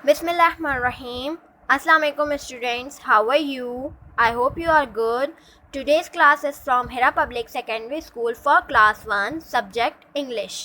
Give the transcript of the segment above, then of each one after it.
Bismillahirrahmanirrahim. Assalamualaikum students. How are you? I hope you are good. Today's class is from Hira Public Secondary School for class 1 subject English.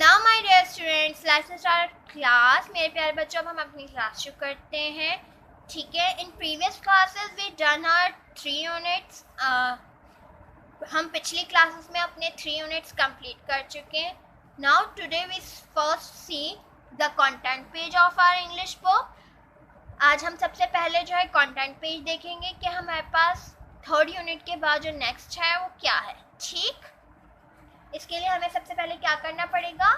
Now my dear students, let's start class. मेरे प्यारे बच्चों अब हम अपनी class शुरू करते हैं. ठीक है. In previous classes we done our 3 units. हम पिछली क्लासेस में अपने 3 यूनिट्स कंप्लीट कर चुके हैं. Now today we first see the content page of our English book. आज हम सबसे पहले जो है कंटेंट पेज देखेंगे कि हमारे पास थर्ड यूनिट के बाद जो नेक्स्ट है वो क्या है. ठीक, इसके लिए हमें सबसे पहले क्या करना पड़ेगा,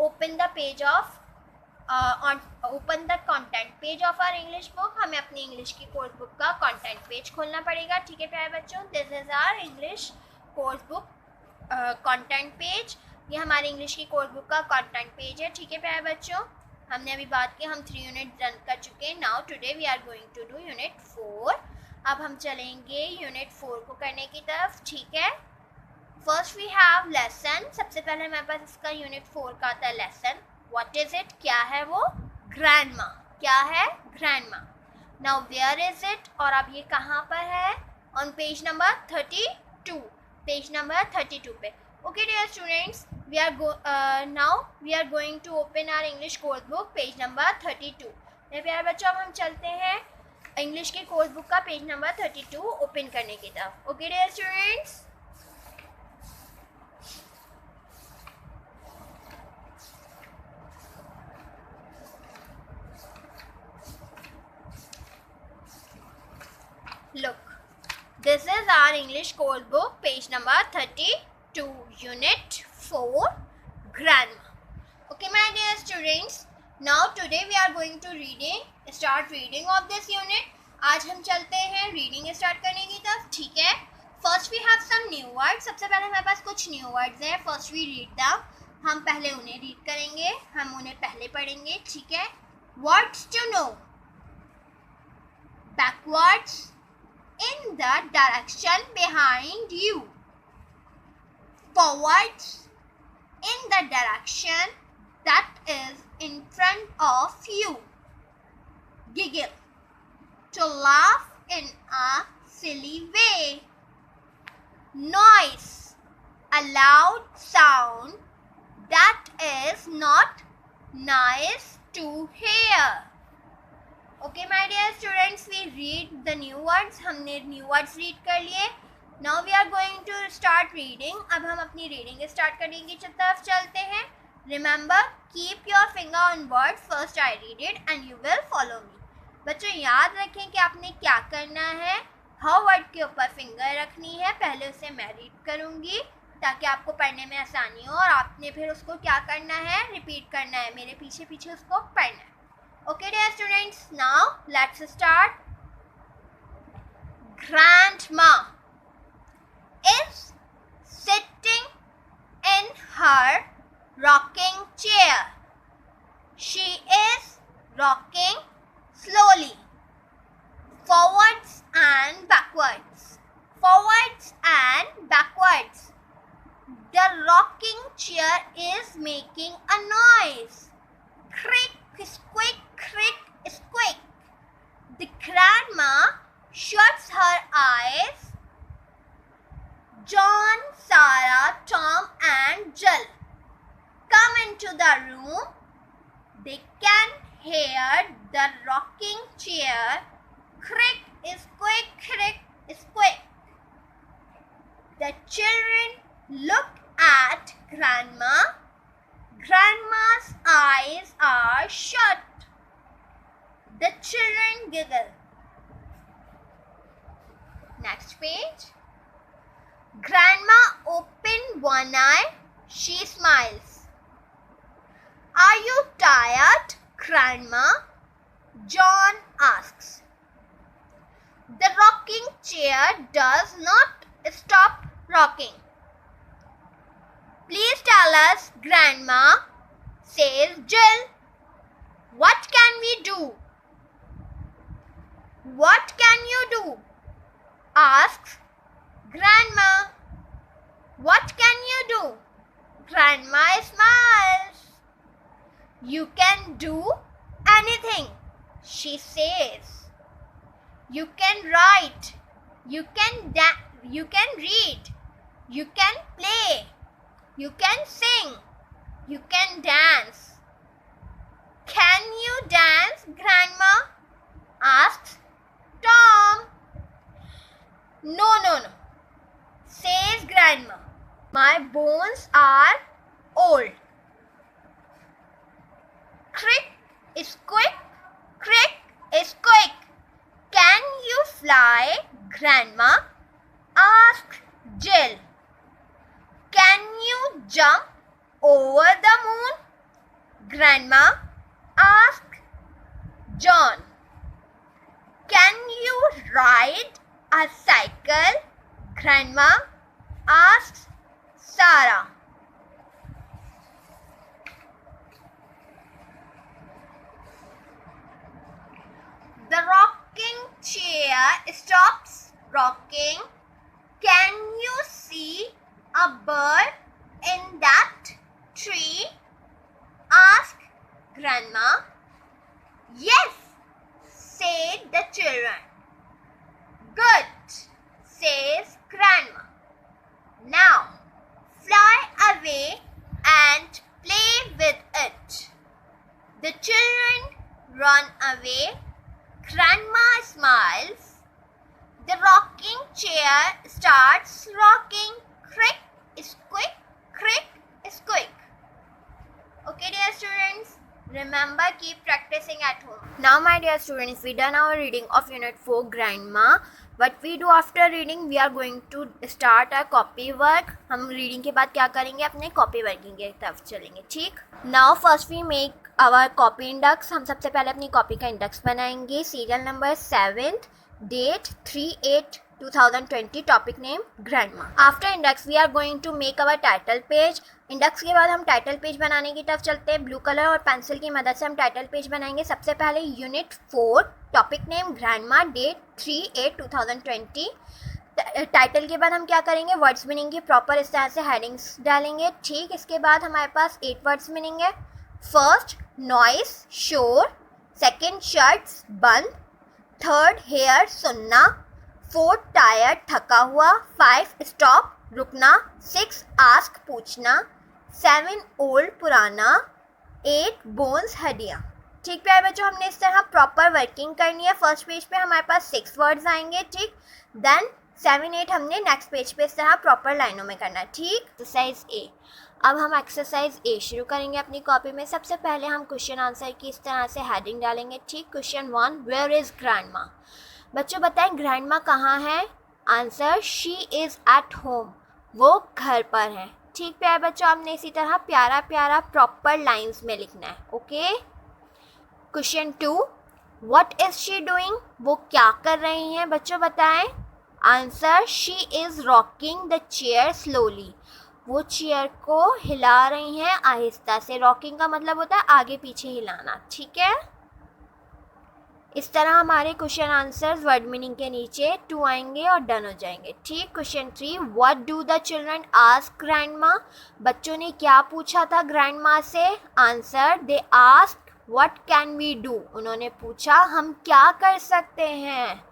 open the page of open the content page of our English book. हमें अपनी इंग्लिश की कोर्स बुक का कंटेंट पेज खोलना पड़ेगा. ठीक है प्यारे बच्चों, this is our English course book content page. ये हमारी इंग्लिश की कोर्स बुक का कंटेंट पेज है. ठीक है प्यारे बच्चों, हमने अभी बात की, हम 3 यूनिट रन कर चुके हैं. Now today we are going to do unit 4. अब हम चलेंगे यूनिट 4 को करने की तरफ. ठीक है, फर्स्ट वी हैव लेसन. सबसे पहले हमारे पास इसका यूनिट 4 का आता है लेसन. व्हाट इज इट, क्या है वो, ग्रैंडमा. क्या है, grandma. Now where is it, और अब ये कहाँ पर है, on page number 32. Page number 32 पे. Okay dear students, we are now we are going to open our English course book page number 32. मेरे प्यारे बच्चों, अब हम चलते हैं इंग्लिश के कोर्स बुक का पेज नंबर 32 ओपन करने की तरफ. Okay dear students, look, this is our English course book page number 32 unit 4 grammar. Okay my dear students, now today we are going to start reading of this unit. आज हम चलते हैं reading start करने की तरफ. ठीक है, first we have some new words. सबसे पहले हमारे पास कुछ न्यू वर्ड्स हैं. फर्स्ट वी रीड द, हम पहले उन्हें रीड करेंगे, हम उन्हें पहले पढ़ेंगे. ठीक है, words to know, backwards, in the direction behind you, forwards, in the direction that is in front of you, giggle, to laugh in a silly way, noise, a loud sound that is not nice to hear. Okay my dear students, we read the new words. हमने new words read कर लिए. Now we are going to start reading. अब हम अपनी reading start करने की तरफ चलते हैं. Remember, keep your finger on words, first I read it and you will follow me. बच्चों याद रखें कि आपने क्या करना है, हर वर्ड के ऊपर फिंगर रखनी है. पहले उसे मैं रीड करूँगी ताकि आपको पढ़ने में आसानी हो, और आपने फिर उसको क्या करना है, रिपीट करना है, मेरे पीछे पीछे उसको पढ़ना है. Okay dear students, now let's start. Grandma is sitting in her rocking chair. She is rocking slowly, forwards and backwards, forwards and backwards. The rocking chair is making a noise. Creak, squeak, creak, squeak. The grandma shuts her eyes. John, Sarah, Tom and Jill come into the room. They can hear the rocking chair creak, squeak, creak, squeak. The children look at Grandma. Grandma's eyes are shut. The children giggle. Next page. Grandma opened one eye. She smiles. Are you tired, Grandma? John asks. The rocking chair does not stop rocking. Please tell us, Grandma, says Jill. What can we do? What can you do? Asks Grandma. What can you do? Grandma smiles. You can do she says. You can write, you can read, you can play, you can sing, you can dance. Can you dance, Grandma? Asks Tom. No, says Grandma. My bones are old. Crick is quick, crick is quick. Can you fly, Grandma? Asked Jill. Can you jump over the moon, Grandma? Asked John. Can you ride a cycle, Grandma? Asked Sarah. The rocking chair stops rocking. Can you see a bird in that tree? Asked Grandma. Yes, said the children. Good, says Grandma. Now, fly away and play with it. The children run away. Grandma smiles. The rocking chair starts rocking. Crick is quick, crick is quick. Okay, dear students, remember, keep practicing at home. Now, my dear students, we done our reading of Unit 4 Grandma. What we do after reading, we are going to start our copy work. हम reading के बाद क्या करेंगे, अपने copy working के तरफ चलेंगे, ठीक? Now first we make our copy index. हम सबसे पहले अपनी copy का index बनाएंगे. Serial number 7th, date 3/8/2020, topic name Grandma. After index we are going to make our title page. Index के बाद हम टाइटल पेज बनाने की तरफ चलते हैं. ब्लू कलर और पेंसिल की मदद से हम टाइटल पेज बनाएंगे. सबसे पहले unit 4, topic name grandma, date 3/8/2020. Title के बाद हम क्या करेंगे, वर्ड्स मीनिंग की प्रॉपर इस तरह से हेडिंग्स डालेंगे, ठीक. इसके बाद हमारे पास 8 वर्ड्स मीनिंग है. फर्स्ट, नॉइस, शोर. सेकेंड, शर्ट्स, बंद. थर्ड, हेयर, सुनना. फोर्थ, टायर्ड, थका हुआ. 5, स्टॉप, रुकना. 6, आस्क, पूछना. 7, ओल्ड, पुराना. 8, बोन्स, हड्डियाँ. ठीक प्यारे बच्चों, हमने इस तरह प्रॉपर वर्किंग करनी है. फर्स्ट पेज पे हमारे पास 6 वर्ड्स आएंगे, ठीक. देन 7, 8 हमने नेक्स्ट पेज पे इस तरह प्रॉपर लाइनों में करना है, ठीक. एक्सरसाइज ए. अब हम एक्सरसाइज ए शुरू करेंगे अपनी कॉपी में. सबसे पहले हम क्वेश्चन आंसर की इस तरह से हेडिंग डालेंगे, ठीक. Question 1, where is grandma. बच्चों बताएं ग्रैंडमा कहाँ है. Answer, she is at home, वो घर पर है, ठीक. प्यारे बच्चों, आपने इसी तरह प्यारा प्यारा प्रॉपर लाइंस में लिखना है, okay. Question 2, what is she doing, वो क्या कर रही हैं. बच्चों बताएं. Answer, she is rocking the chair slowly, वो चेयर को हिला रही हैं आहिस्ता से. रॉकिंग का मतलब होता है आगे पीछे हिलाना, ठीक है. इस तरह हमारे क्वेश्चन आंसर्स वर्ड मीनिंग के नीचे 2 आएंगे और डन हो जाएंगे, ठीक. Question 3, what do the children ask grandma. बच्चों ने क्या पूछा था ग्रैंडमा से. Answer, they ask what can we do, उन्होंने पूछा हम क्या कर सकते हैं,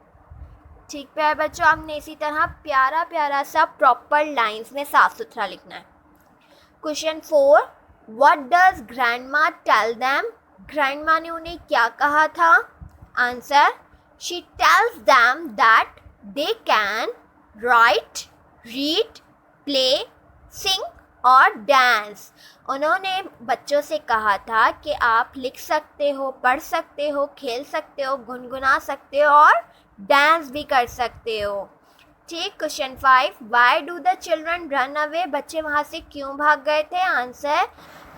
ठीक. प्यारे बच्चों, हमने इसी तरह प्यारा प्यारा सा प्रॉपर लाइंस में साफ सुथरा लिखना है. Question 4, what does grandma tell them. Grandma ने उन्हें क्या कहा था. Answer, she tells them that they can write, read, play, sing और डांस. उन्होंने बच्चों से कहा था कि आप लिख सकते हो, पढ़ सकते हो, खेल सकते हो, गुनगुना सकते हो और डांस भी कर सकते हो, ठीक. Question 5, why do the children run away. बच्चे वहाँ से क्यों भाग गए थे. Answer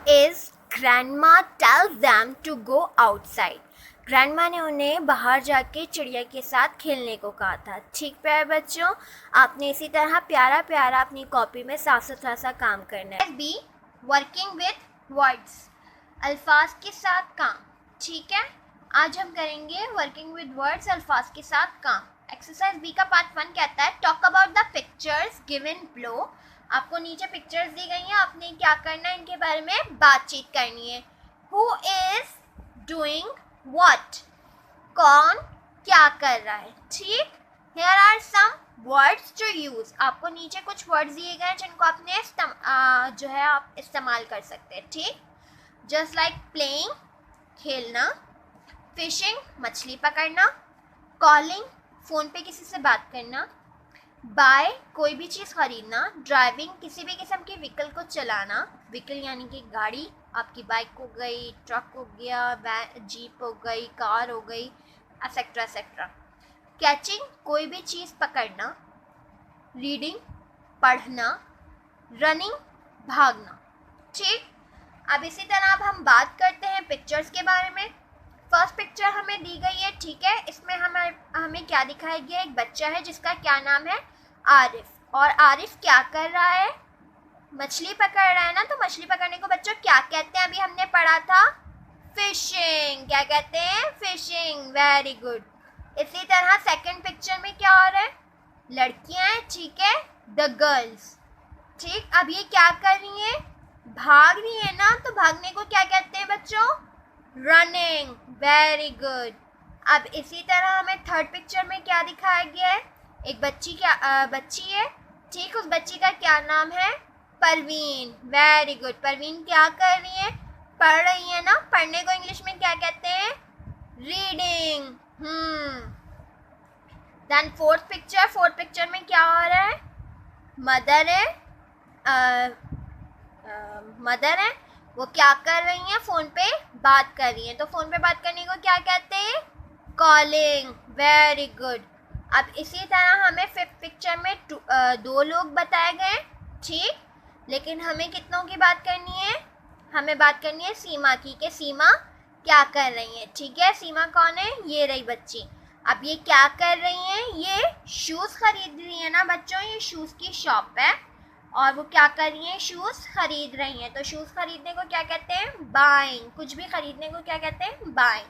is grandma tells them to go outside. Grandma ने उन्हें बाहर जाके चिड़िया के साथ खेलने को कहा था, ठीक. प्यारे बच्चों, आपने इसी तरह प्यारा प्यारा अपनी कॉपी में साफ सुथरा सा काम करना है. बी, वर्किंग विथ वर्ड्स, अल्फाज के साथ काम, ठीक है. आज हम करेंगे वर्किंग विद वर्ड्स, अल्फाज के साथ काम. एक्सरसाइज बी का पार्ट 1 कहता है talk about the pictures given below. आपको नीचे पिक्चर्स दी गई हैं, आपने क्या करना है, इनके बारे में बातचीत करनी है. Who is doing what. कौन क्या कर रहा है, ठीक। Here are some words to use. आपको नीचे कुछ वर्ड्स दिए गए हैं जिनको आपने जो है आप इस्तेमाल कर सकते हैं, ठीक। जस्ट लाइक प्लेइंग, खेलना, फिशिंग, मछली पकड़ना, कॉलिंग, फ़ोन पे किसी से बात करना, बाय, कोई भी चीज़ खरीदना, ड्राइविंग, किसी भी किस्म की व्हीकल को चलाना, व्हीकल यानी कि गाड़ी, आपकी बाइक हो गई, ट्रक हो गया, जीप हो गई, कार हो गई, एक्सेट्रा एक्सेट्रा। कैचिंग, कोई भी चीज़ पकड़ना, रीडिंग, पढ़ना, रनिंग, भागना, ठीक। अब इसी तरह अब हम बात करते हैं पिक्चर्स के बारे में। फर्स्ट पिक्चर हमें दी गई है, ठीक है। इसमें हमें क्या दिखाया गया है, एक बच्चा है जिसका क्या नाम है, आरिफ। और आरिफ क्या कर रहा है, मछली पकड़ रहा है ना। तो मछली पकड़ने को बच्चों क्या कहते हैं, अभी हमने पढ़ा था, फिशिंग। क्या कहते हैं, फिशिंग, वेरी गुड। इसी तरह सेकंड पिक्चर में क्या हो रहा है, लड़कियां हैं, ठीक है, द गर्ल्स, ठीक। अब ये क्या कर रही हैं, भाग रही है ना। तो भागने को क्या कहते हैं बच्चों, रनिंग, वेरी गुड। अब इसी तरह हमें थर्ड पिक्चर में क्या दिखाया गया है, एक बच्ची है, ठीक। उस बच्ची का क्या नाम है, परवीन, वेरी गुड। परवीन क्या कर रही है, पढ़ रही है ना। पढ़ने को इंग्लिश में क्या कहते हैं, रीडिंग। देन फोर्थ पिक्चर में क्या हो रहा है, मदर है, वो क्या कर रही हैं, फ़ोन पे बात कर रही हैं। तो फ़ोन पे बात करने को क्या कहते हैं, कॉलिंग, वेरी गुड। अब इसी तरह हमें फिफ्थ पिक्चर में दो लोग बताए गए, ठीक। लेकिन हमें कितनों की बात करनी है, हमें बात करनी है सीमा की, कि सीमा क्या कर रही है, ठीक है। सीमा कौन है, ये रही बच्ची। अब ये क्या कर रही हैं, ये शूज़ खरीद रही है ना बच्चों। ये शूज़ की शॉप है और वो क्या कर रही हैं, शूज़ खरीद रही हैं। तो शूज़ खरीदने को क्या कहते हैं, बाइंग। कुछ भी खरीदने को क्या कहते हैं, बाइंग,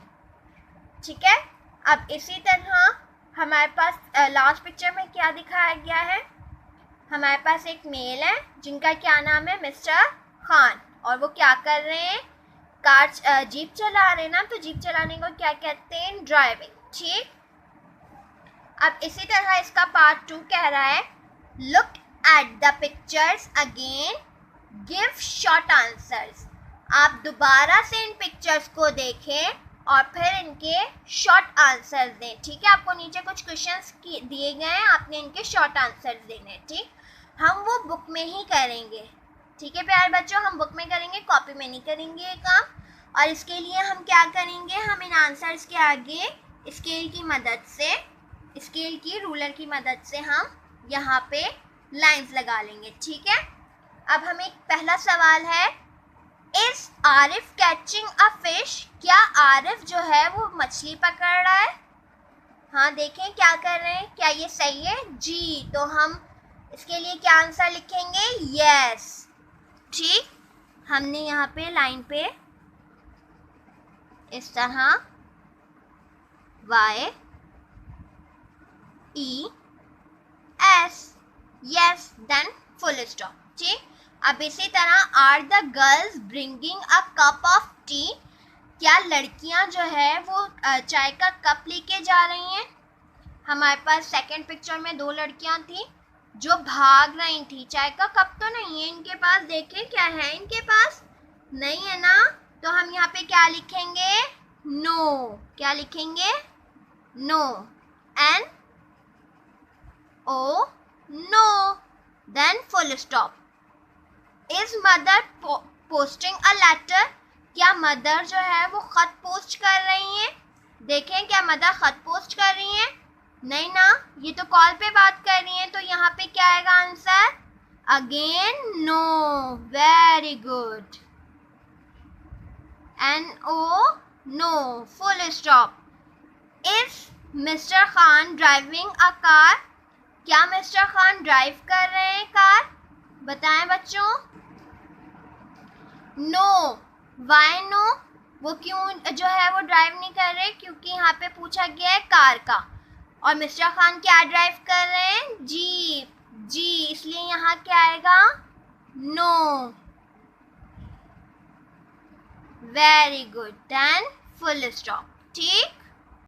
ठीक है। अब इसी तरह हमारे पास लास्ट पिक्चर में क्या दिखाया गया है, हमारे पास एक मेल है जिनका क्या नाम है, मिस्टर खान। और वो क्या कर रहे हैं, जीप चला रहे हैं ना। तो जीप चलाने को क्या कहते हैं, ड्राइविंग, ठीक। अब इसी तरह इसका पार्ट 2 कह रहा है, look at the pictures again, give short answers. आप दोबारा से इन पिक्चर्स को देखें और फिर इनके शॉर्ट आंसर्स दें, ठीक है। आपको नीचे कुछ क्वेश्चंस दिए गए हैं, आपने इनके शॉर्ट आंसर्स देने हैं, ठीक। हम वो बुक में ही करेंगे, ठीक है प्यारे बच्चों, हम बुक में करेंगे, कॉपी में नहीं करेंगे ये काम। और इसके लिए हम क्या करेंगे, हम इन आंसर्स के आगे स्केल की मदद से, स्केल की रूलर की मदद से हम यहाँ पे लाइंस लगा लेंगे, ठीक है। अब हमें पहला सवाल है, is Arif catching a fish. क्या आरिफ जो है वो मछली पकड़ रहा है, हाँ देखें क्या कर रहे हैं, क्या ये सही है, जी। तो हम इसके लिए क्या आंसर लिखेंगे, यस, ठीक। हमने यहाँ पे लाइन पे इस तरह Y E S, yes, then full stop, ठीक। अब इसी तरह are the girls bringing a cup of tea. क्या लड़कियां जो है वो चाय का कप लेके जा रही हैं। हमारे पास सेकंड पिक्चर में दो लड़कियां थी जो भाग रही थी, चाय का कप तो नहीं है इनके पास, देखें क्या है इनके पास, नहीं है ना। तो हम यहाँ पे क्या लिखेंगे, नो, क्या लिखेंगे, no, N O, no, then full stop. Is mother posting a letter. क्या मदर जो है वो खत पोस्ट कर रही हैं, देखें क्या मदर खत पोस्ट कर रही हैं, नहीं ना, ये तो कॉल पे बात कर रही हैं। तो यहाँ पे क्या आएगा answer, again no, very good, N O, no, full stop. Is mister Khan driving a car. क्या मिस्टर खान ड्राइव कर रहे हैं कार, बताएं बच्चों, नो, वाई नो, वो क्यों जो है वो ड्राइव नहीं कर रहे, क्योंकि यहाँ पे पूछा गया है कार का। और मिस्टर खान क्या ड्राइव कर रहे हैं, जीप, जी, इसलिए यहाँ क्या आएगा, no, very good, then full stop, ठीक।